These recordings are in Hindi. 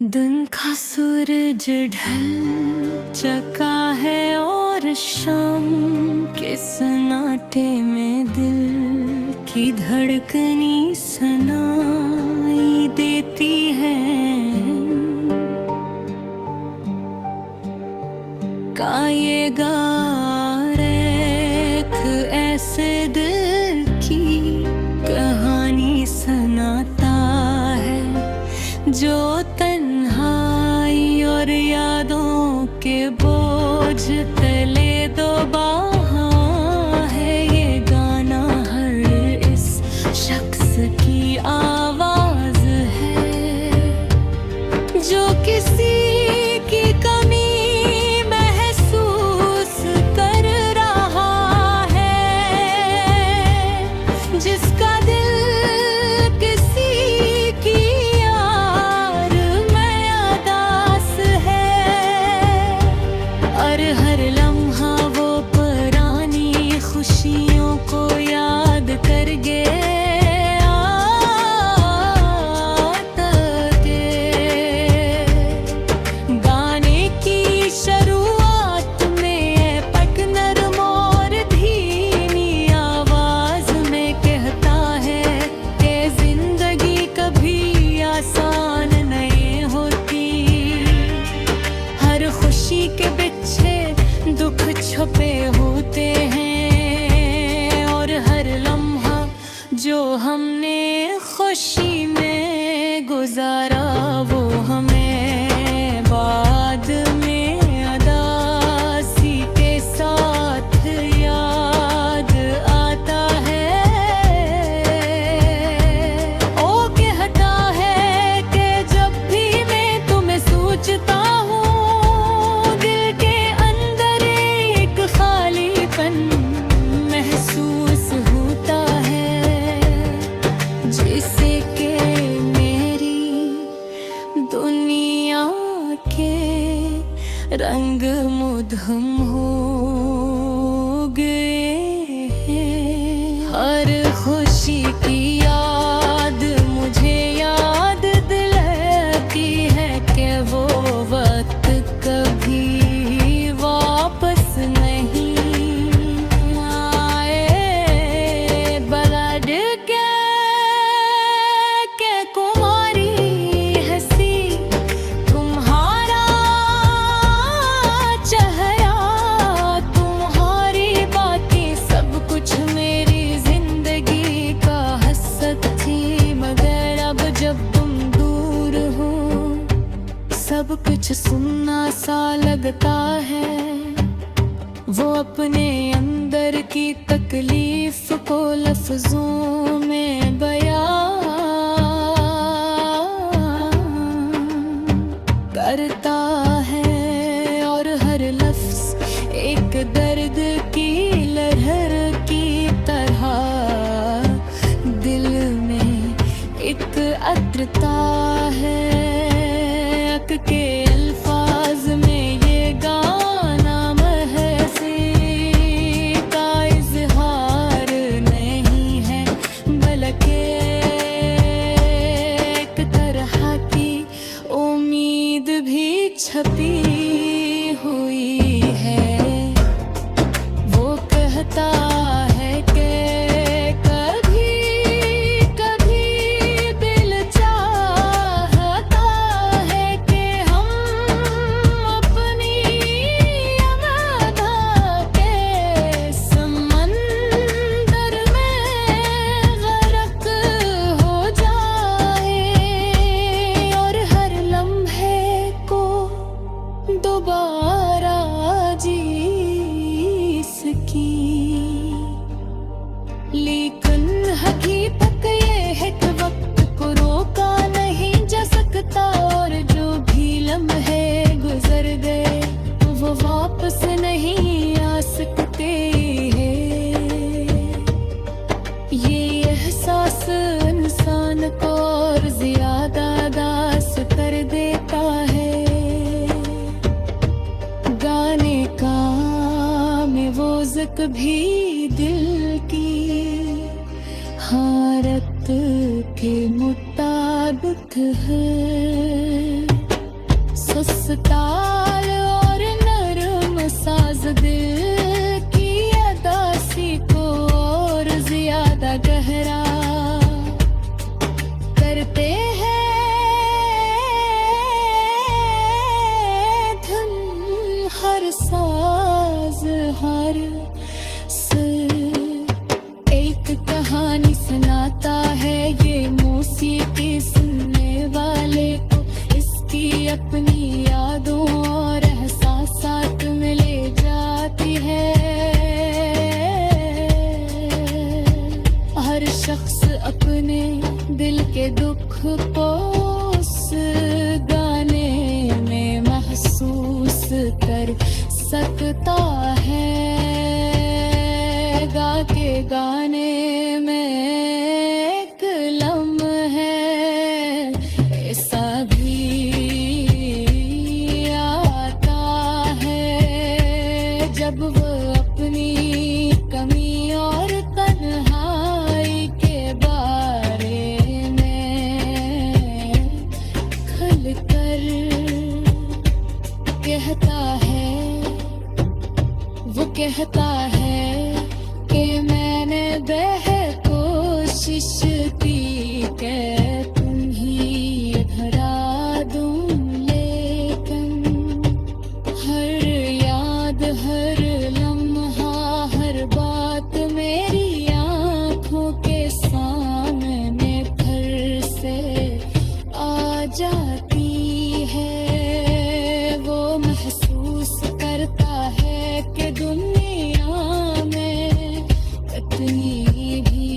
दिन का सूरज ढल चुका है और शाम के सन्नाटे में दिल की धड़कनी सुनाई देती है। गाएगा एक ऐसे दिल की कहानी सुनाता है जो तन्हाई और यादों के बोझ तले दबा है। ये गाना हर इस शख्स की आवाज है जो किसी की कमी महसूस कर रहा है, जिसका दिल किसी की यार में अदास है। और हर लम्हा वो पुरानी खुशियों को याद कर गे के पीछे दुख छुपे होते हैं। और हर लम्हा जो हमने खुशी में गुजारा वो हमें बाद में अदासी के साथ याद आता है। ओ कहता है कि जब भी मैं तुम्हें सोचता महसूस होता है, जिसे के मेरी दुनिया के रंग मुधम हो गए हैं। हर खुशी की याद मुझे याद दिलाती है कि वो वक्त कभी वापस नहीं सब कुछ सुनना सा लगता है। वो अपने अंदर की तकलीफ को लफ्जों में बयां करता है। और हर लफ्ज एक दर्द की लहर की तरह दिल में एक अत्रता है। के अल्फाज में ये गाना महसी का इजहार नहीं है, बल्कि एक तरह की उम्मीद भी छपी हुई है। वो कहता है कि दोबारा जी सकी, लेकिन हकीकत ये है कि वक्त को रोका नहीं जा सकता। और जो भी लम्हे गुजर गए वो वापस नहीं आ सकते हैं। ये एहसास इंसान को और ज्यादा दास कर देता है। गाने का में वो कभी दिल की हालत के मुताबिक है। उस ताल और नरम साज दिल की अदासी को और ज्यादा गहरा करते हैं। धुन हर साज हर सुर एक कहानी सुनाता है ये मौसीकी सुनने वाले को, इसकी अपनी यादों और एहसासात में ले जाती है। हर शख्स अपने दिल के दुख को उस गाने में महसूस कर सकता है। गा के गाने में एक लम्हा ऐसा भी आता है जब वो अपनी कमी और तन्हाई के बारे में खुलकर कहता है। वो कहता है कि मैंने कोशिश की कि तुम्हें धरा दूं, लेकिन हर याद हर लम्हा हर बात मेरी आँखों के सामने फिर से आ जाती है। वो महसूस करता है कि दुनिया में कितनी भी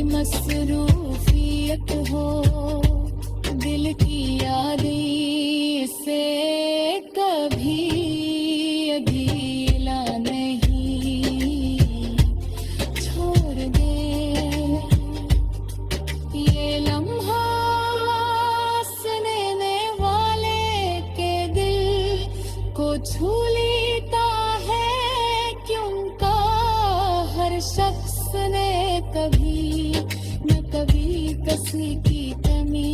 मसरूफियत हो, दिल की यादें से कभी अकेला नहीं छोड़ दे। ये लम्हा सुनने वाले के दिल को छू लेता है, क्योंकि हर शख्स ने कभी न कभी किसी की कमी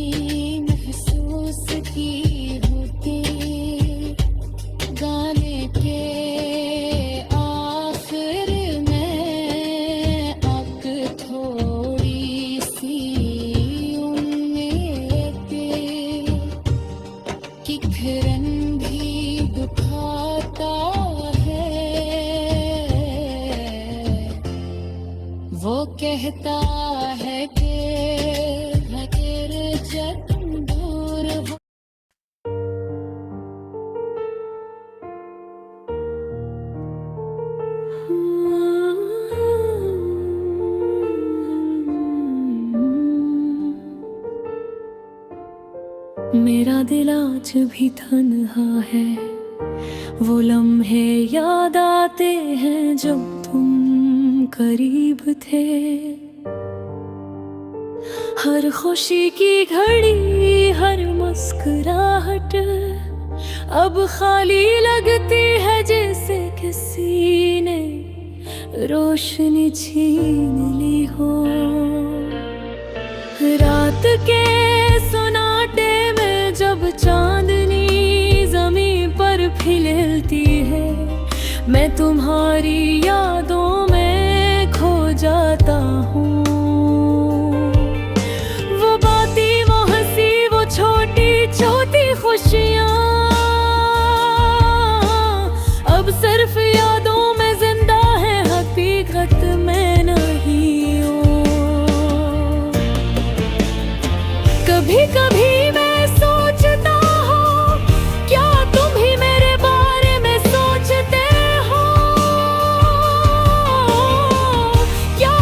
महसूस की होती। गाने के आखिर में आग थोड़ी सी उम्मीद की किरण भी दुखाता है। वो कहता है कि अगर जब दूर हो मेरा दिल आज भी तन्हा है। वो लम्हे याद आते हैं जब तुम करीब थे। हर खुशी की घड़ी हर मुस्कुराहट अब खाली लगती है, जैसे किसी ने रोशनी छीन ली हो। रात के सुनाटे में जब चांदनी जमीन पर फिलती है, मैं तुम्हारी यादों में खो जाता हूँ। वो बातें वो हंसी वो छोटी छोटी खुशियाँ अब सिर्फ यादों में जिंदा है, हकीकत में नहीं हूँ। कभी कभी मैं सोचता हूँ क्या तुम ही मेरे बारे में सोचते हो, क्या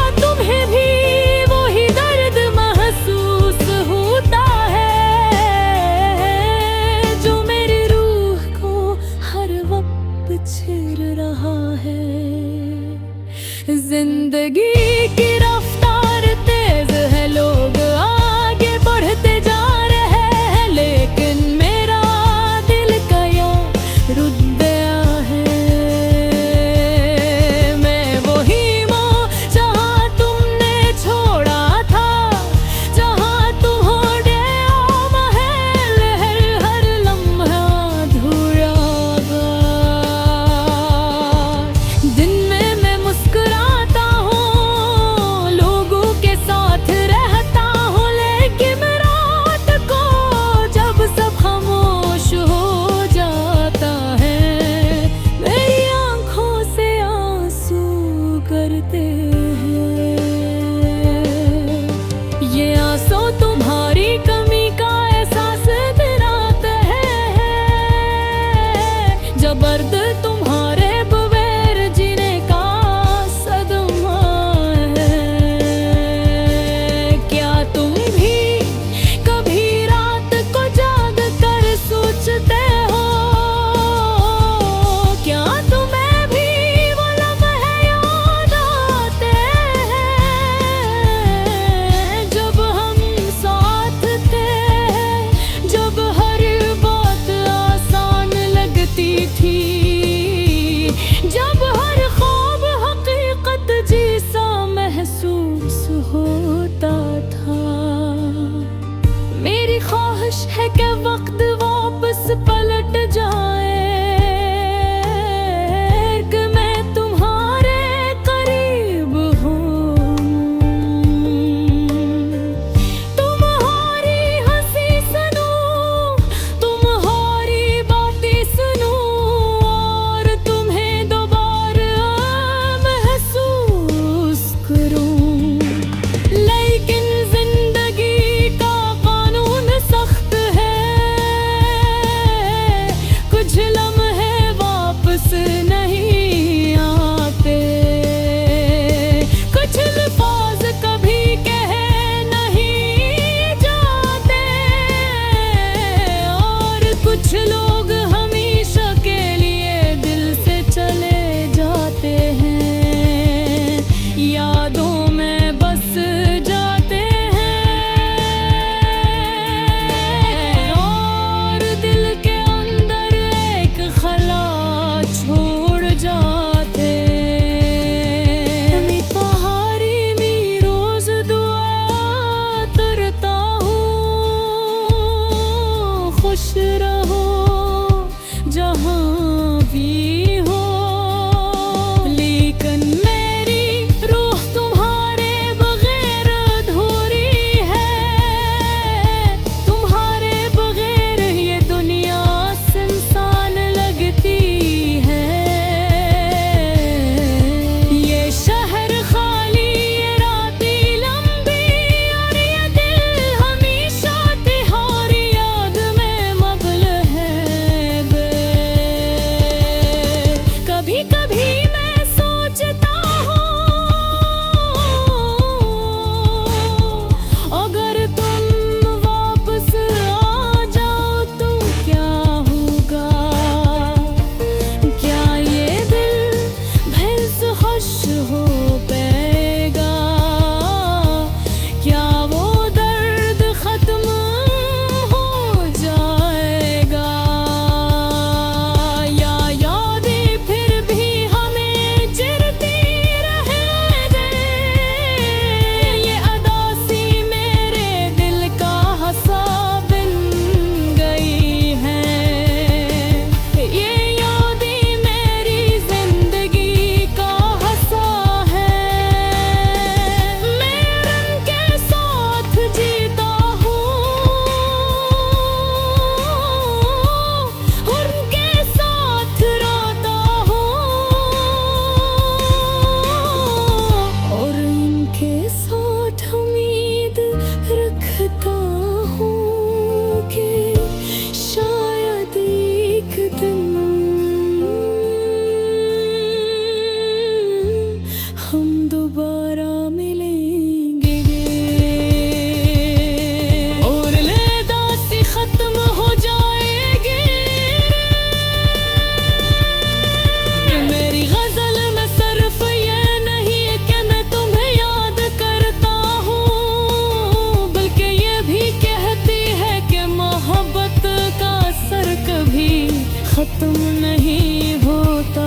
खत्म नहीं होता।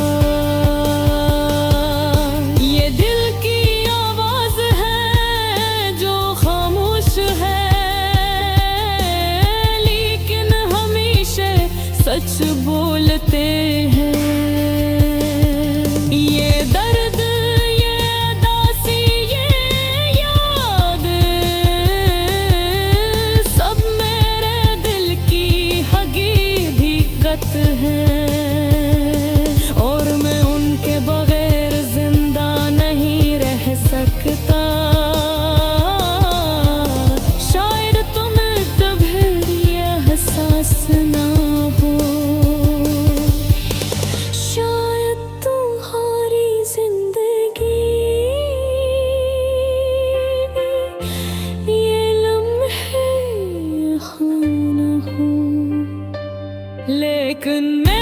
ये दिल की आवाज है जो खामोश है, लेकिन हमेशा सच बोलते हैं। ये दर्द, ये उदासी, ये याद, सब मेरे दिल की हकीकत है। और मैं उनके बगैर जिंदा नहीं रह सकता। शायद तुम्हें कभी ये एहसास ना हो, शायद तुम्हारी जिंदगी ये लम्हे यहाँ न हो, लेकिन मैं